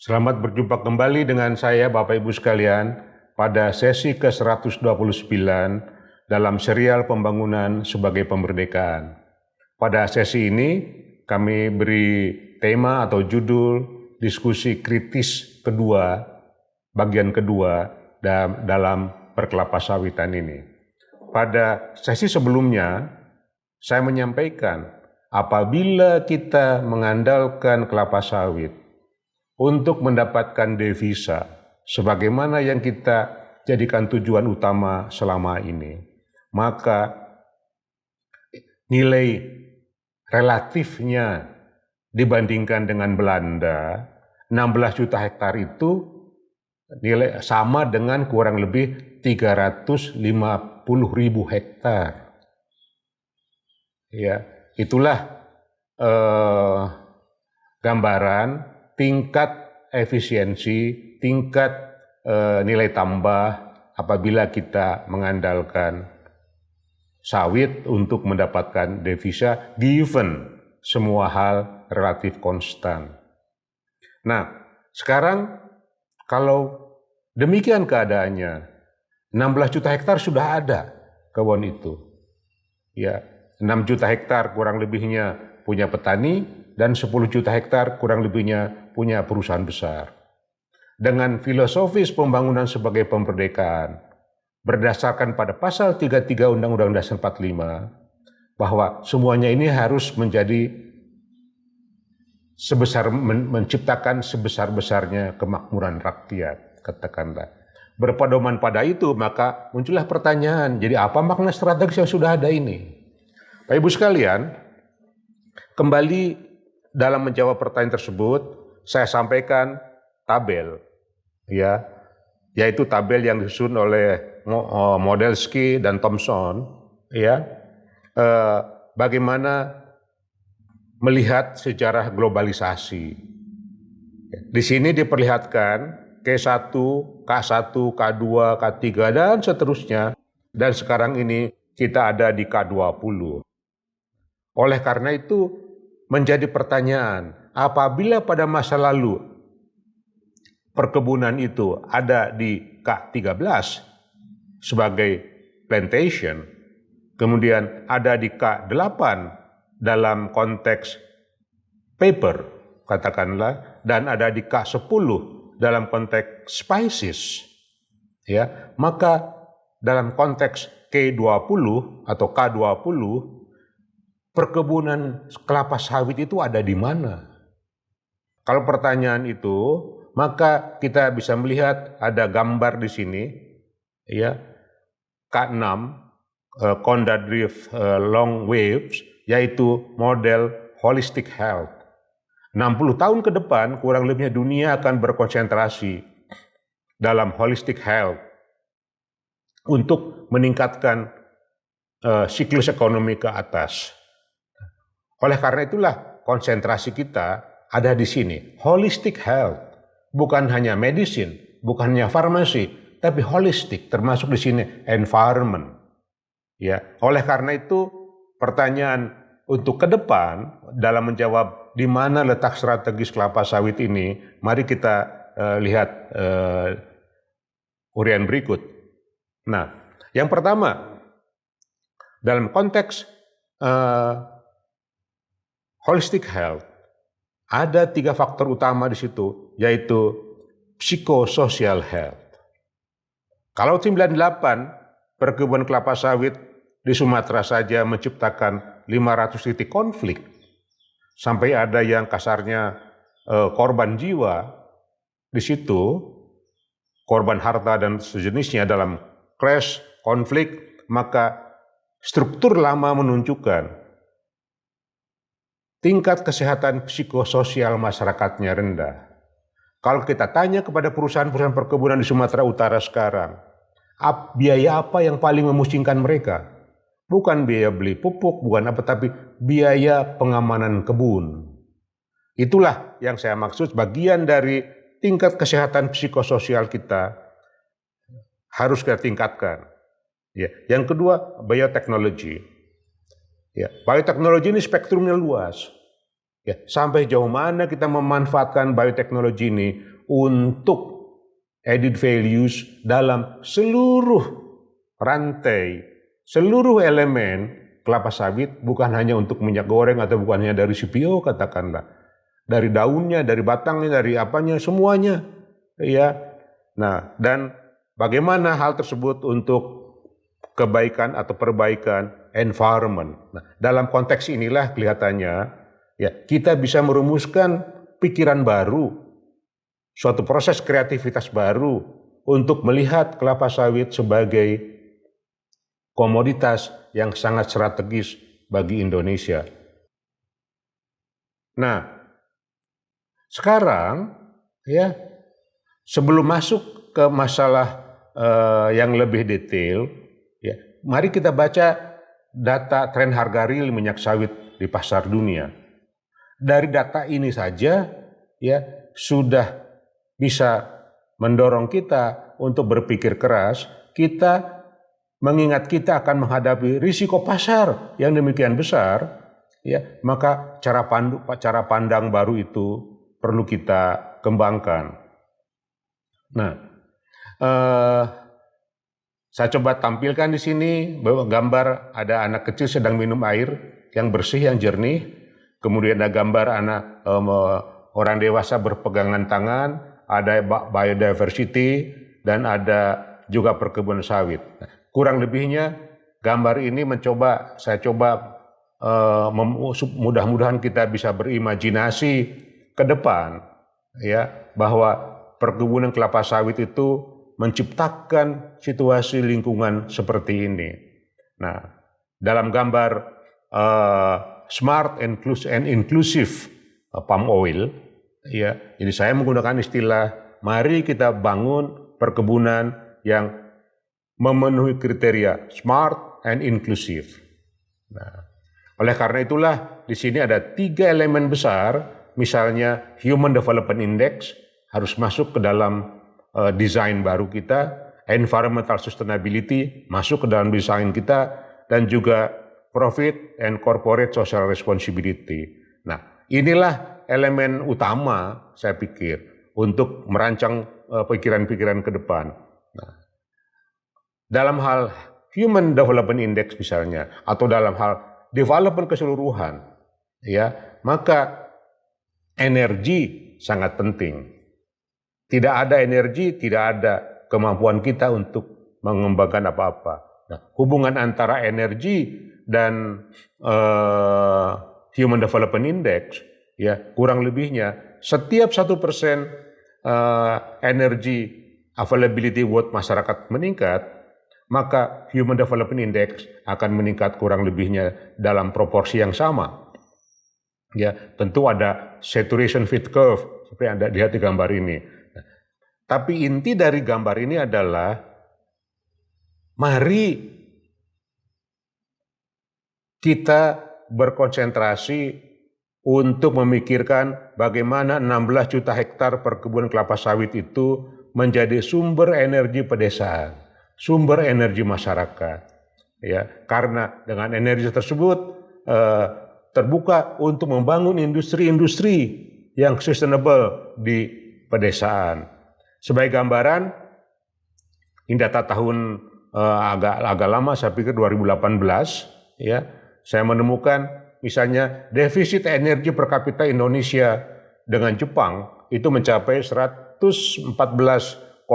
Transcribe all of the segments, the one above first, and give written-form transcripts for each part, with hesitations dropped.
Selamat berjumpa kembali dengan saya Bapak Ibu sekalian pada sesi ke-129 dalam serial pembangunan sebagai pemberdekaan. Pada sesi ini kami beri tema atau judul diskusi kritis kedua, bagian kedua dalam perkelapa sawitan ini. Pada sesi sebelumnya saya menyampaikan apabila kita mengandalkan kelapa sawit untuk mendapatkan devisa, sebagaimana yang kita jadikan tujuan utama selama ini, maka nilai relatifnya dibandingkan dengan Belanda, 16 juta hektar itu nilai sama dengan kurang lebih 350.000 hektar. Ya, itulah gambaran tingkat efisiensi, tingkat nilai tambah apabila kita mengandalkan sawit untuk mendapatkan devisa, given semua hal relatif konstan. Nah, sekarang kalau demikian keadaannya, 16 juta hektar sudah ada kebun itu. Ya, 6 juta hektar kurang lebihnya punya petani, dan 10 juta hektar kurang lebihnya punya perusahaan besar. Dengan filosofis pembangunan sebagai pemberdekaan, berdasarkan pada pasal 33 Undang-Undang Dasar 45, bahwa semuanya ini harus menjadi menciptakan sebesar-besarnya kemakmuran rakyat, katakanlah. Berpedoman pada itu, maka muncullah pertanyaan, jadi apa makna strategis yang sudah ada ini? Bapak Ibu sekalian, kembali dalam menjawab pertanyaan tersebut, saya sampaikan tabel, ya, yaitu tabel yang disusun oleh Modelsky dan Thomson, ya, bagaimana melihat sejarah globalisasi. Di sini diperlihatkan K1, K1, K2, K3, dan seterusnya, dan sekarang ini kita ada di K20. Oleh karena itu, menjadi pertanyaan, apabila pada masa lalu perkebunan itu ada di K13 sebagai plantation, kemudian ada di K8 dalam konteks paper, katakanlah, dan ada di K10 dalam konteks spices, ya, maka dalam konteks K20 atau K20, perkebunan kelapa sawit itu ada di mana? Kalau pertanyaan itu, maka kita bisa melihat ada gambar di sini, ya, K6, Conda Drift Long Waves, yaitu model holistic health. 60 tahun ke depan, kurang lebihnya dunia akan berkonsentrasi dalam holistic health untuk meningkatkan siklus ekonomi ke atas. Oleh karena itulah konsentrasi kita ada di sini. Holistic health, bukan hanya medicine, bukan hanya farmasi, tapi holistic, termasuk di sini environment. Ya, oleh karena itu pertanyaan untuk ke depan dalam menjawab di mana letak strategis kelapa sawit ini, mari kita lihat uraian berikut. Nah, yang pertama, dalam konteks holistic health, ada 3 faktor utama di situ, yaitu psychosocial health. Kalau 98 perkebunan kelapa sawit di Sumatera saja menciptakan 500 titik konflik, sampai ada yang kasarnya korban jiwa di situ, korban harta dan sejenisnya dalam clash, konflik, maka struktur lama menunjukkan tingkat kesehatan psikososial masyarakatnya rendah. Kalau kita tanya kepada perusahaan-perusahaan perkebunan di Sumatera Utara sekarang, biaya apa yang paling memusingkan mereka? Bukan biaya beli pupuk, bukan apa, tapi biaya pengamanan kebun. Itulah yang saya maksud, bagian dari tingkat kesehatan psikososial kita harus kita tingkatkan. Ya. Yang kedua, bioteknologi. Ya, bioteknologi ini spektrumnya luas. Ya, sampai jauh mana kita memanfaatkan bioteknologi ini untuk added values dalam seluruh rantai, seluruh elemen kelapa sawit, bukan hanya untuk minyak goreng atau bukan hanya dari CPO katakanlah, dari daunnya, dari batangnya, dari apanya, semuanya, ya. Nah, dan bagaimana hal tersebut untuk kebaikan atau perbaikan environment. Nah, dalam konteks inilah kelihatannya ya kita bisa merumuskan pikiran baru, suatu proses kreativitas baru untuk melihat kelapa sawit sebagai komoditas yang sangat strategis bagi Indonesia. Nah, sekarang ya sebelum masuk ke masalah yang lebih detail, ya, mari kita baca data tren harga real minyak sawit di pasar dunia. Dari data ini saja ya sudah bisa mendorong kita untuk berpikir keras, kita mengingat kita akan menghadapi risiko pasar yang demikian besar, ya, maka cara pandang baru itu perlu kita kembangkan. Nah, saya coba tampilkan di sini bahwa gambar ada anak kecil sedang minum air yang bersih, yang jernih. Kemudian ada gambar anak orang dewasa berpegangan tangan, ada biodiversity, dan ada juga perkebunan sawit. Kurang lebihnya gambar ini saya coba mudah-mudahan kita bisa berimajinasi ke depan, ya, bahwa perkebunan kelapa sawit itu menciptakan situasi lingkungan seperti ini. Nah, dalam gambar smart and inclusive palm oil, ya, jadi saya menggunakan istilah mari kita bangun perkebunan yang memenuhi kriteria smart and inclusive. Nah, oleh karena itulah di sini ada 3 elemen besar, misalnya Human Development Index harus masuk ke dalam desain baru kita, environmental sustainability masuk ke dalam desain kita, dan juga profit and corporate social responsibility. Nah, inilah elemen utama saya pikir untuk merancang pikiran-pikiran ke depan. Nah, dalam hal Human Development Index misalnya, atau dalam hal development keseluruhan, ya, maka energi sangat penting. Tidak ada energi, tidak ada kemampuan kita untuk mengembangkan apa-apa. Nah, hubungan antara energi dan Human Development Index, ya, kurang lebihnya setiap 1% energi availability buat masyarakat meningkat, maka Human Development Index akan meningkat kurang lebihnya dalam proporsi yang sama. Ya, tentu ada saturation fit curve seperti yang Anda lihat di gambar ini. Tapi inti dari gambar ini adalah mari kita berkonsentrasi untuk memikirkan bagaimana 16 juta hektar perkebunan kelapa sawit itu menjadi sumber energi pedesaan, sumber energi masyarakat. Ya, karena dengan energi tersebut terbuka untuk membangun industri-industri yang sustainable di pedesaan. Sebagai gambaran, ini data tahun agak lama, saya pikir 2018, ya, saya menemukan misalnya defisit energi per kapita Indonesia dengan Jepang itu mencapai 114,25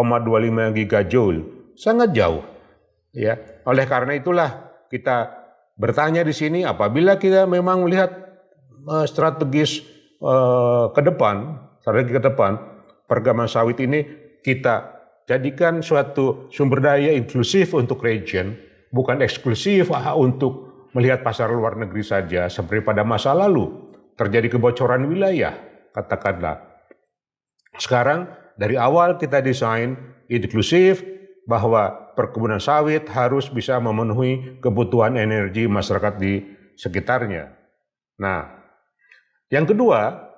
gigajoule, sangat jauh, ya. Oleh karena itulah kita bertanya di sini, apabila kita memang melihat strategi ke depan perkebunan sawit ini kita jadikan suatu sumber daya inklusif untuk region, bukan eksklusif untuk melihat pasar luar negeri saja seperti pada masa lalu terjadi kebocoran wilayah, katakanlah. Sekarang dari awal kita desain inklusif bahwa perkebunan sawit harus bisa memenuhi kebutuhan energi masyarakat di sekitarnya. Nah, yang kedua,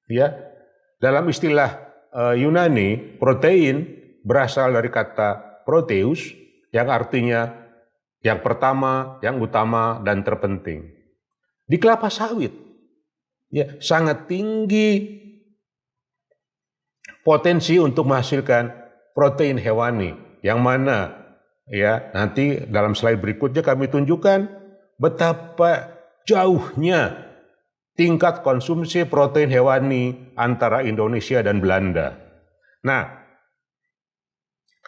ya, dalam istilah Yunani, protein berasal dari kata proteus yang artinya yang pertama, yang utama, dan terpenting. Di kelapa sawit, ya, sangat tinggi potensi untuk menghasilkan protein hewani, yang mana ya nanti dalam slide berikutnya kami tunjukkan betapa jauhnya tingkat konsumsi protein hewani antara Indonesia dan Belanda. Nah,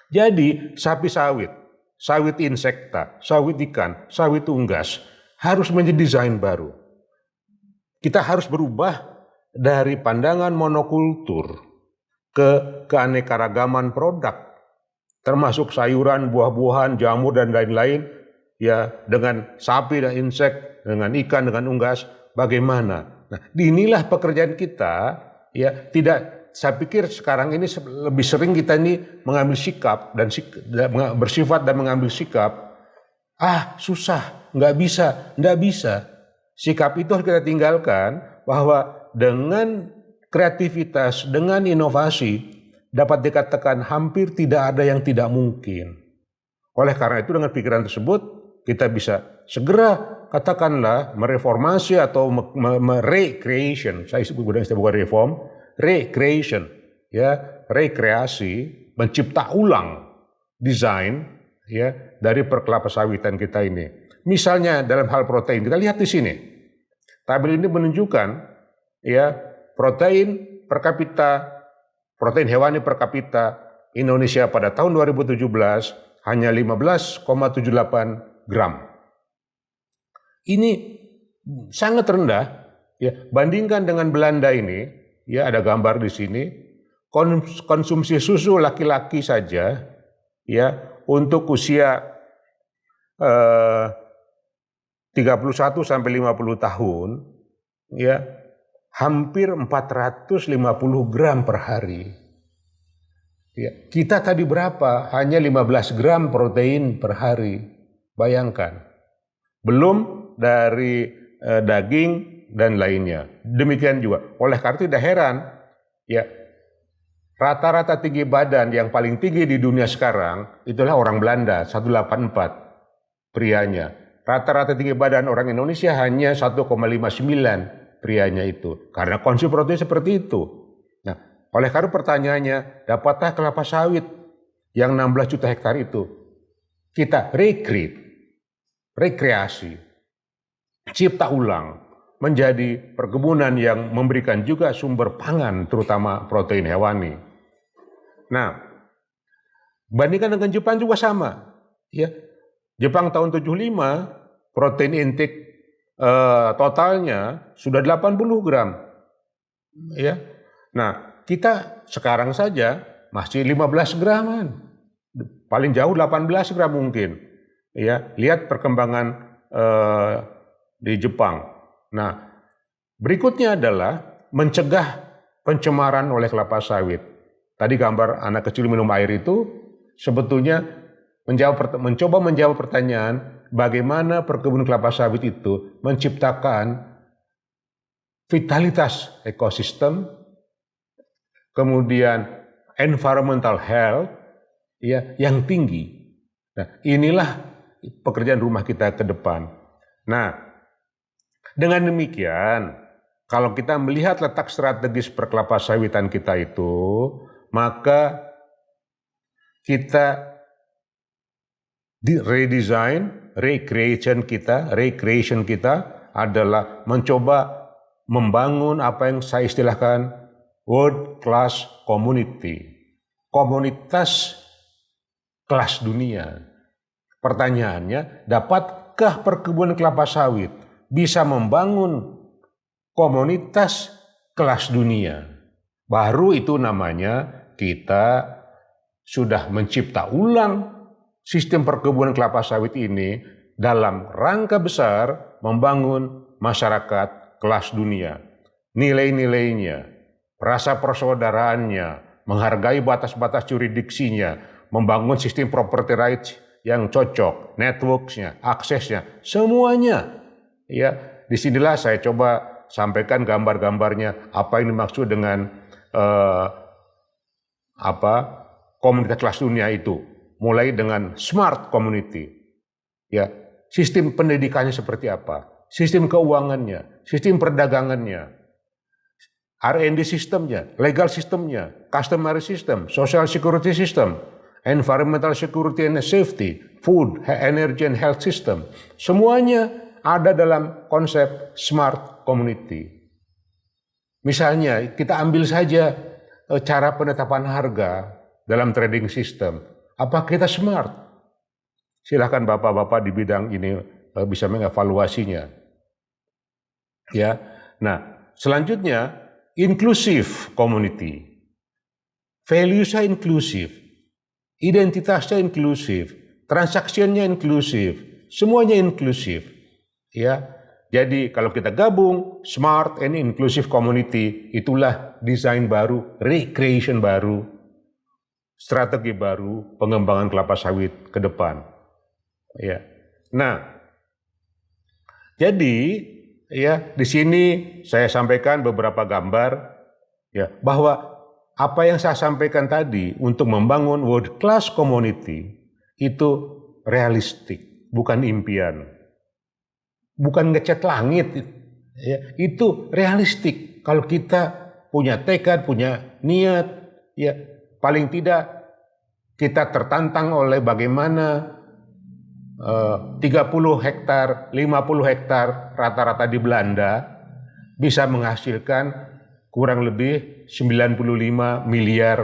jadi sapi sawit, sawit insekta, sawit ikan, sawit unggas harus menjadi desain baru. Kita harus berubah dari pandangan monokultur ke keanekaragaman produk, termasuk sayuran, buah-buahan, jamur dan lain-lain, ya dengan sapi dan insek, dengan ikan, dengan unggas, bagaimana? Nah, inilah pekerjaan kita, ya tidak. Saya pikir sekarang ini lebih sering kita ini mengambil sikap dan bersifat dan mengambil sikap, susah, nggak bisa. Sikap itu harus kita tinggalkan, bahwa dengan kreativitas, dengan inovasi, dapat dikatakan hampir tidak ada yang tidak mungkin. Oleh karena itu dengan pikiran tersebut, kita bisa segera katakanlah mereformasi atau recreation, saya sebut bukan reform, recreation, ya rekreasi, mencipta ulang desain ya dari perkelapa sawitan kita ini. Misalnya dalam hal protein, kita lihat di sini. Tabel ini menunjukkan ya protein per kapita, protein hewani per kapita Indonesia pada tahun 2017 hanya 15,78 gram. Ini sangat rendah ya, bandingkan dengan Belanda ini, ya ada gambar di sini. Konsumsi susu laki-laki saja ya untuk usia 31 sampai 50 tahun ya hampir 450 gram per hari. Ya, kita tadi berapa? Hanya 15 gram protein per hari. Bayangkan. Belum dari daging dan lainnya. Demikian juga. Oleh karena itu tidak heran ya rata-rata tinggi badan yang paling tinggi di dunia sekarang itulah orang Belanda 184 prianya. Rata-rata tinggi badan orang Indonesia hanya 1,59 prianya itu. Karena konsumsi protein seperti itu. Nah, oleh karena pertanyaannya, dapatkah kelapa sawit yang 16 juta hektar itu kita rekreasi, cipta ulang menjadi perkebunan yang memberikan juga sumber pangan terutama protein hewani. Nah, bandingkan dengan Jepang juga sama. Ya, Jepang tahun 75 protein intake totalnya sudah 80 gram. Ya. Nah, kita sekarang saja masih 15 graman. Paling jauh 18 gram mungkin. Ya, lihat perkembangan di Jepang. Nah, berikutnya adalah mencegah pencemaran oleh kelapa sawit. Tadi gambar anak kecil minum air itu sebetulnya mencoba menjawab pertanyaan bagaimana perkebunan kelapa sawit itu menciptakan vitalitas ekosistem, kemudian environmental health ya yang tinggi. Nah, inilah pekerjaan rumah kita ke depan. Nah, dengan demikian, kalau kita melihat letak strategis perkelapa sawitan kita itu, maka kita redesign, recreation kita adalah mencoba membangun apa yang saya istilahkan world class community, komunitas kelas dunia. Pertanyaannya, dapatkah perkebunan kelapa sawit bisa membangun komunitas kelas dunia? Baru itu namanya kita sudah mencipta ulang sistem perkebunan kelapa sawit ini dalam rangka besar membangun masyarakat kelas dunia. Nilai-nilainya, rasa persaudaraannya, menghargai batas-batas juridiksinya, membangun sistem property rights yang cocok, networks-nya, aksesnya, semuanya. Ya, disinilah saya coba sampaikan gambar-gambarnya apa yang dimaksud dengan komunitas kelas dunia itu, mulai dengan smart community, ya sistem pendidikannya seperti apa, sistem keuangannya, sistem perdagangannya, R&D sistemnya, legal sistemnya, customary system, social security system, environmental security and safety, food, energy and health system. Semuanya ada dalam konsep smart community. Misalnya kita ambil saja cara penetapan harga dalam trading system. Apa kita smart? Silahkan bapak-bapak di bidang ini bisa mengevaluasinya. Ya. Nah, selanjutnya inclusive community. Values-nya inklusif, identitasnya inklusif, transaksinya inklusif, semuanya inklusif. Ya. Jadi kalau kita gabung smart and inclusive community, itulah desain baru, recreation baru, strategi baru pengembangan kelapa sawit ke depan. Ya. Nah, jadi ya di sini saya sampaikan beberapa gambar ya bahwa apa yang saya sampaikan tadi untuk membangun world class community itu realistik, bukan impian. Bukan ngecat langit, ya, itu realistik. Kalau kita punya tekad, punya niat, ya paling tidak kita tertantang oleh bagaimana 30 hektar, 50 hektar rata-rata di Belanda bisa menghasilkan kurang lebih 95 miliar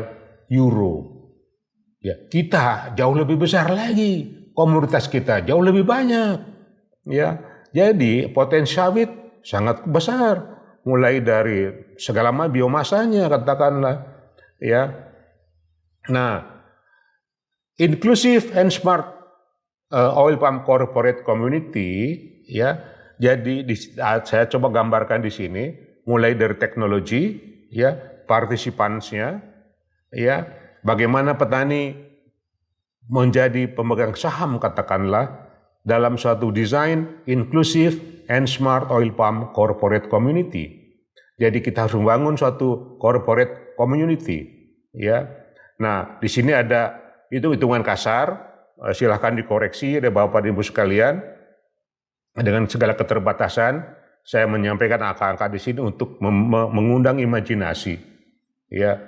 euro. Ya, kita jauh lebih besar lagi, komunitas kita jauh lebih banyak, ya. Jadi potensi sawit sangat besar, mulai dari segala macam biomasanya katakanlah, ya. Nah, inclusive and smart oil palm corporate community, ya. Jadi saya coba gambarkan di sini, mulai dari teknologi, ya, partisipansnya, ya, bagaimana petani menjadi pemegang saham katakanlah dalam suatu desain inclusive and smart oil palm corporate community. Jadi kita harus membangun suatu corporate community, ya. Nah, di sini ada itu hitungan kasar, silahkan dikoreksi oleh Bapak dan Ibu sekalian. Dengan segala keterbatasan, saya menyampaikan angka-angka di sini untuk mengundang imajinasi, ya.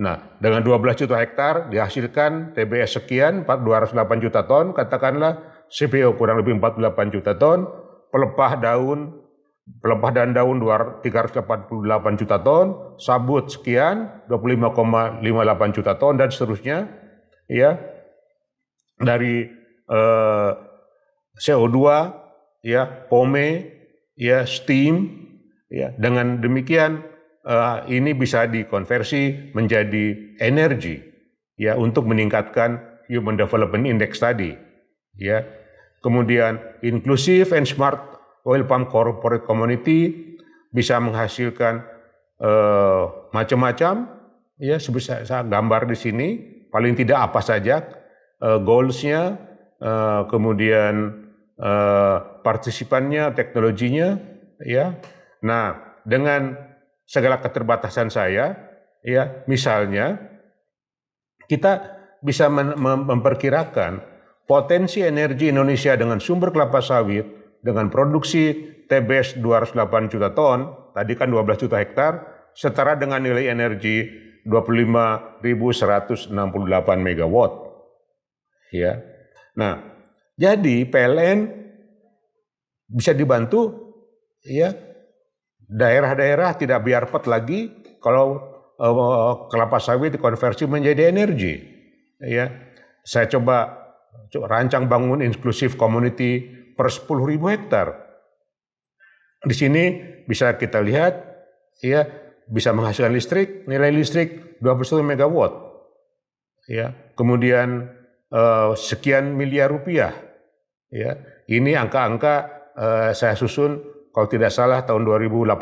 Nah, dengan 12 juta hektar dihasilkan TBS sekian, 208 juta ton, katakanlah CPO kurang lebih 48 juta ton, pelepah dan daun 388 juta ton, sabut sekian 25,58 juta ton dan seterusnya, ya. Dari CO2, ya, pome, ya, steam, ya. Dengan demikian ini bisa dikonversi menjadi energi, ya, untuk meningkatkan Human Development Index tadi, ya. Kemudian inclusive and smart oil palm corporate community bisa menghasilkan macam-macam, ya, sebesar saya gambar di sini paling tidak apa saja goals-nya, kemudian partisipannya, teknologinya, ya. Nah, dengan segala keterbatasan saya, ya, misalnya kita bisa memperkirakan potensi energi Indonesia dengan sumber kelapa sawit dengan produksi TBS 208 juta ton, tadi kan 12 juta hektar, setara dengan nilai energi 25.168 megawatt. Ya. Nah, jadi PLN bisa dibantu, ya, daerah-daerah tidak biarpet lagi kalau kelapa sawit dikonversi menjadi energi, ya. Saya coba rancang bangun inklusif community per 10.000 hektar. Di sini bisa kita lihat, ya, bisa menghasilkan listrik, nilai listrik 21 megawatt, ya. Kemudian sekian miliar rupiah, ya. Ini angka-angka saya susun kalau tidak salah tahun 2018,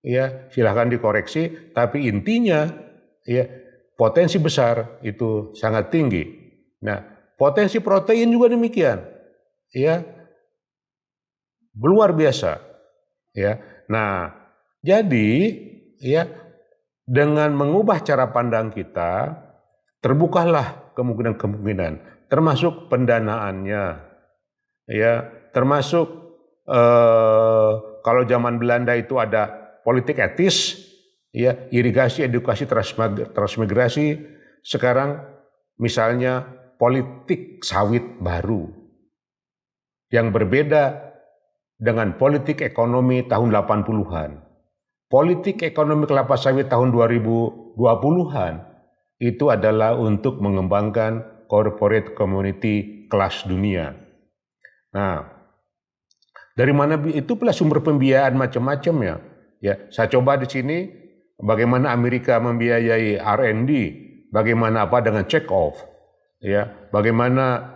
ya, silahkan dikoreksi, tapi intinya, ya, potensi besar itu sangat tinggi. Nah, potensi protein juga demikian, ya, luar biasa, ya. Nah, jadi, ya, dengan mengubah cara pandang kita, terbukalah kemungkinan-kemungkinan, termasuk pendanaannya, ya, termasuk kalau zaman Belanda itu ada politik etis, ya, irigasi, edukasi, transmigrasi, sekarang misalnya politik sawit baru yang berbeda dengan politik ekonomi tahun 80-an. Politik ekonomi kelapa sawit tahun 2020-an itu adalah untuk mengembangkan corporate community kelas dunia. Nah, dari mana itu pula sumber pembiayaan macam-macamnya. Ya, saya coba di sini bagaimana Amerika membiayai R&D, bagaimana apa dengan check-off, ya, bagaimana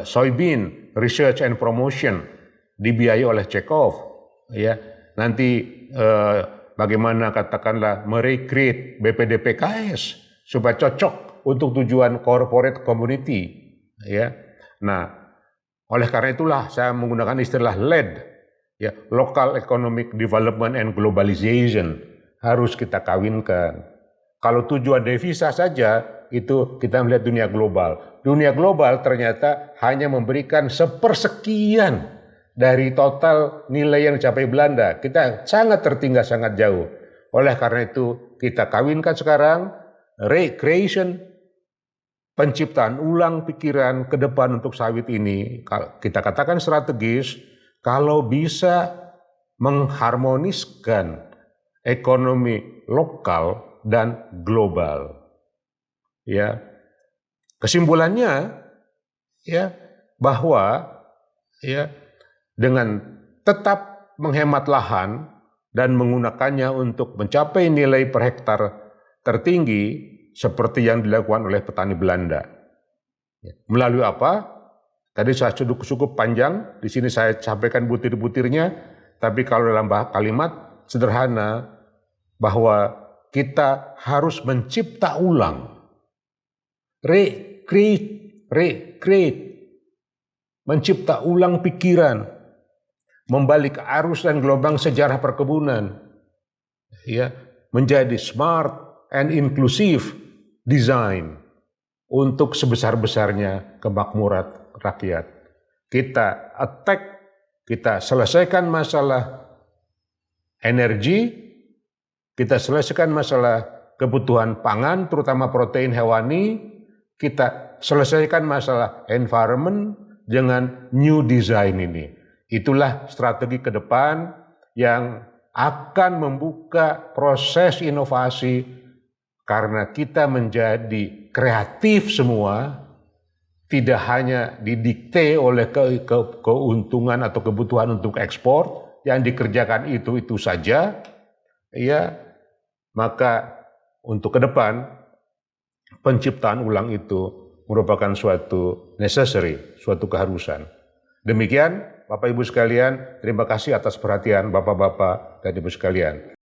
soybean research and promotion dibiayai oleh check-off, ya, nanti bagaimana katakanlah merekrut BPDPKS supaya cocok untuk tujuan corporate community, ya. Nah, oleh karena itulah saya menggunakan istilah LED, ya, local economic development and globalization harus kita kawinkan. Kalau tujuan devisa saja itu kita melihat dunia global. Dunia global ternyata hanya memberikan sepersekian dari total nilai yang dicapai Belanda. Kita sangat tertinggal, sangat jauh. Oleh karena itu kita kawinkan sekarang recreation, penciptaan ulang pikiran ke depan untuk sawit ini. Kita katakan strategis kalau bisa mengharmoniskan ekonomi lokal dan global. Ya. Kesimpulannya ya bahwa ya dengan tetap menghemat lahan dan menggunakannya untuk mencapai nilai per hektar tertinggi seperti yang dilakukan oleh petani Belanda. Melalui apa? Tadi saya cukup panjang, di sini saya sampaikan butir-butirnya, tapi kalau dalam kalimat sederhana bahwa kita harus mencipta ulang, recreate, mencipta ulang pikiran, membalik arus dan gelombang sejarah perkebunan, ya, menjadi smart and inclusive design untuk sebesar-besarnya kemakmuran rakyat. Kita attack, kita selesaikan masalah energi, kita selesaikan masalah kebutuhan pangan, terutama protein hewani, kita selesaikan masalah environment dengan new design ini. Itulah strategi ke depan yang akan membuka proses inovasi karena kita menjadi kreatif semua, tidak hanya didikte oleh keuntungan atau kebutuhan untuk ekspor yang dikerjakan itu saja, ya. Maka untuk ke depan penciptaan ulang itu merupakan suatu necessary, suatu keharusan. Demikian Bapak Ibu sekalian, terima kasih atas perhatian Bapak-Bapak dan Ibu sekalian.